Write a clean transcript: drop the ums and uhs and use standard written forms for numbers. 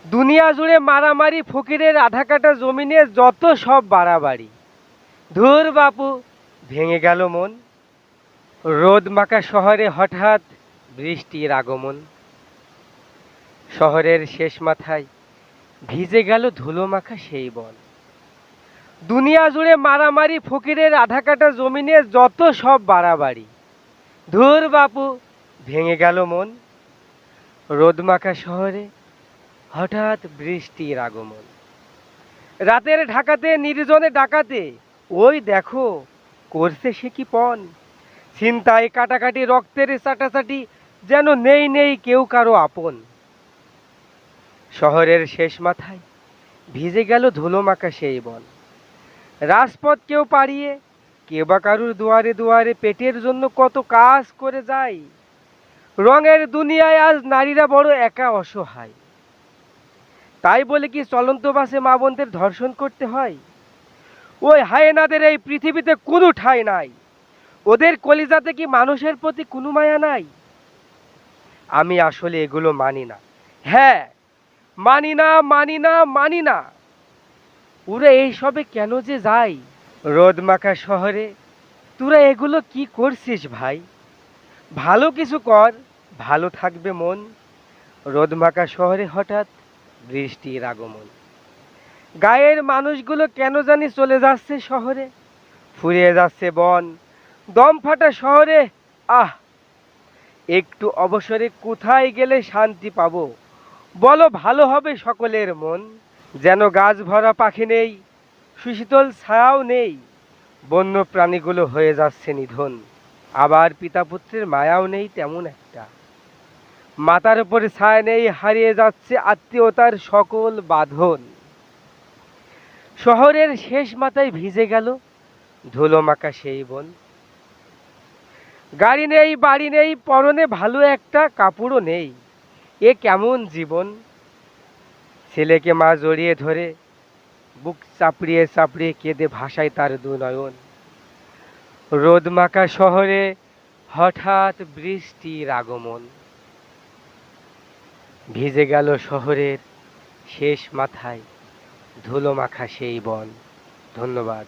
দুনিয়া জুড়ে মারামারি, ফকিরের আধা কাটা জমিনে যত সব বাড়াবাড়ি। ধুর বাপু, ভেঙে গেল মন। রোদ মাখা শহরে হঠাৎ বৃষ্টির আগমন। শহরের শেষ মাথায় ভিজে গেল ধুলো মাখা সেই বন। দুনিয়া জুড়ে মারামারি, ফকিরের আধা কাটা জমিনে যত সব বাড়াবাড়ি। ধুর বাপু, ভেঙে গেল মন। রোদ মাখা শহরে হঠাৎ বৃষ্টির আগমন। রাতের ঢাকাতে, নির্জনে ডাকাতে, ওই দেখো করছে সে কি পণ। ছিনতাই, কাটাকাটি, রক্তের চাটাচাটি, যেন নেই নেই কেউ কারো আপন। শহরের শেষ মাথায় ভিজে গেল ধুলো মাখা সেই বন। রাজপথ কেউ পাড়িয়ে, কেউ বা কারুর দুয়ারে দুয়ারে পেটের জন্য কত কাজ করে যায়। রঙের দুনিয়ায় আজ নারীরা বড় একা, অসহায়। তাই বলে কি চলন্ত বাসে মা বোনদের ধর্ষণ করতে হয়? ওই হায়েনাদের এই পৃথিবীতে কোনো ঠাঁই নাই। ওদের কলিজাতে কি মানুষের প্রতি কোনো মায়া নাই? আমি আসলে এগুলো মানি না। হ্যাঁ, মানি না, মানি না, মানি না। ওরা এইসবে কেন যে যায়? রোদ মাখা শহরে তোরা এগুলো কি করছিস ভাই? ভালো কিছু কর, ভালো থাকবে মন। রোদ মাখা শহরে হঠাৎ বৃষ্টির আগমন। গায়ের মানুষগুলো কেন জানি চলে যাচ্ছে শহরে, ফুরিয়ে যাচ্ছে বন। দম ফাটা শহরে, আহ, একটু অবসরে কোথায় গেলে শান্তি পাবো? বলো, ভালো হবে সকলের মন। যেন গাছ ভরা পাখি নেই, সুশীতল ছায়াও নেই। বন্য প্রাণীগুলো হয়ে যাচ্ছে নিধন। আবার পিতা পুত্রের মায়াও নেই তেমন একটা। মাথার উপরে ছায়া নেই, হারিয়ে যাচ্ছে আত্মীয়তার সকল বাঁধন। শহরের শেষ মাথায় ভিজে গেল ধুলো মাখা সেই বন। গাড়ি নেই, বাড়ি নেই, পরনে ভালো একটা কাপড়ও নেই। এ কেমন জীবন? ছেলেকে মা জড়িয়ে ধরে বুক চাপড়িয়ে চাপড়িয়ে কেঁদে ভাসায় তার দু নয়ন। রোদ মাখা শহরে হঠাৎ বৃষ্টির আগমন। ভিজে গেল শহরের শেষ মাথায় ধুলো মাখা সেই বন। ধন্যবাদ।